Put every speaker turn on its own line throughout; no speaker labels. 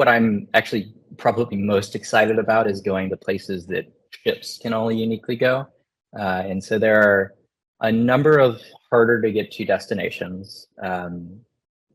What I'm actually probably most excited about is going to places that ships can only uniquely go. And so there are a number of harder to get to destinations, and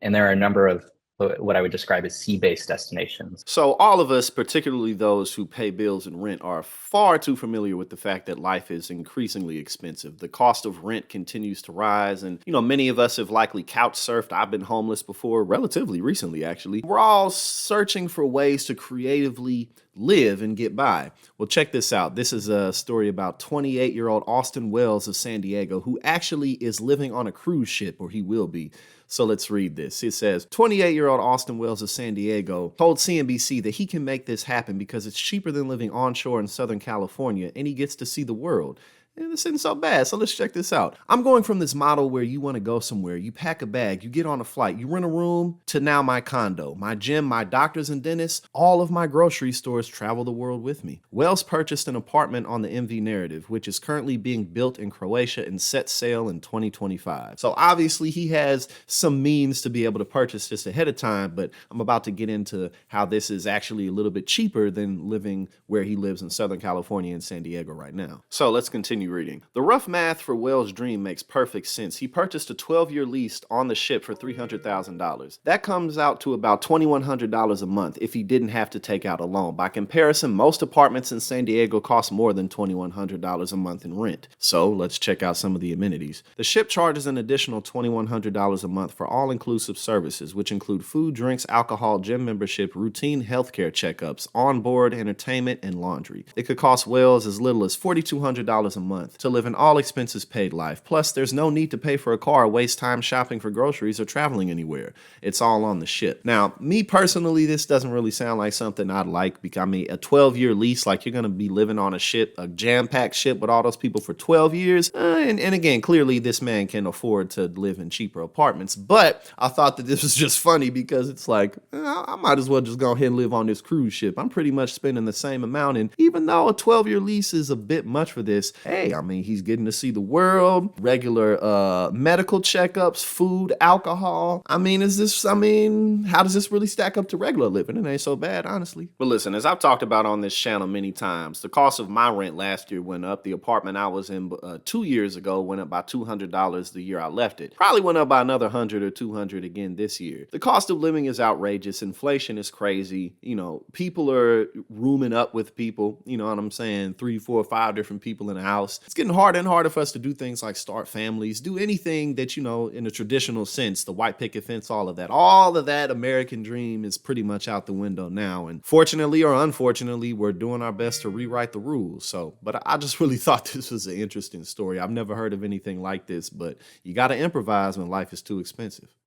there are a number of what I would describe as sea-based destinations.
So, all of us, particularly those who pay bills and rent, are far too familiar with the fact that life is increasingly expensive. The cost of rent continues to rise, and many of us have likely couch surfed. I've been homeless before, relatively recently, actually. We're all searching for ways to creatively live and get by. Well, check this out. This is a story about 28-year-old Austin Wells of San Diego, who actually is living on a cruise ship, or he will be. So let's read this. It says 28-year-old Austin Wells of San Diego told CNBC that he can make this happen because it's cheaper than living onshore in Southern California and he gets to see the world. And this isn't so bad, so let's check this out. I'm going from this model where you want to go somewhere, you pack a bag, you get on a flight, you rent a room, to now my condo, my gym, my doctors and dentists, all of my grocery stores travel the world with me. Wells purchased an apartment on the MV Narrative, which is currently being built in Croatia and set sail in 2025. So obviously he has some means to be able to purchase this ahead of time, but I'm about to get into how this is actually a little bit cheaper than living where he lives in Southern California and San Diego right now. So let's continue reading. The rough math for Wells' dream makes perfect sense. He purchased a 12-year lease on the ship for $300,000. That comes out to about $2,100 a month if he didn't have to take out a loan. By comparison, most apartments in San Diego cost more than $2,100 a month in rent. So let's check out some of the amenities. The ship charges an additional $2,100 a month for all-inclusive services, which include food, drinks, alcohol, gym membership, routine healthcare checkups, onboard entertainment, and laundry. It could cost Wells as little as $4,200 a month to live an all-expenses-paid life. Plus, there's no need to pay for a car or waste time shopping for groceries or traveling anywhere. It's all on the ship. Now, me personally, this doesn't really sound like something I'd like. Because, I mean, a 12-year lease, like you're going to be living on a ship, a jam-packed ship with all those people for 12 years. And again, clearly this man can afford to live in cheaper apartments. But I thought that this was just funny because it's like, I might as well just go ahead and live on this cruise ship. I'm pretty much spending the same amount. And even though a 12-year lease is a bit much for this, hey, I mean, he's getting to see the world, regular medical checkups, food, alcohol. How does this really stack up to regular living? It ain't so bad, honestly. But listen, as I've talked about on this channel many times, the cost of my rent last year went up. The apartment I was in 2 years ago went up by $200 the year I left it. Probably went up by another 100 or 200 again this year. The cost of living is outrageous. Inflation is crazy. People are rooming up with people, you know what I'm saying? 3, 4, 5 different people in a house. It's getting harder and harder for us to do things like start families, do anything that, in a traditional sense, the white picket fence, all of that American dream is pretty much out the window now. And fortunately or unfortunately, we're doing our best to rewrite the rules. But I just really thought this was an interesting story. I've never heard of anything like this, but you got to improvise when life is too expensive.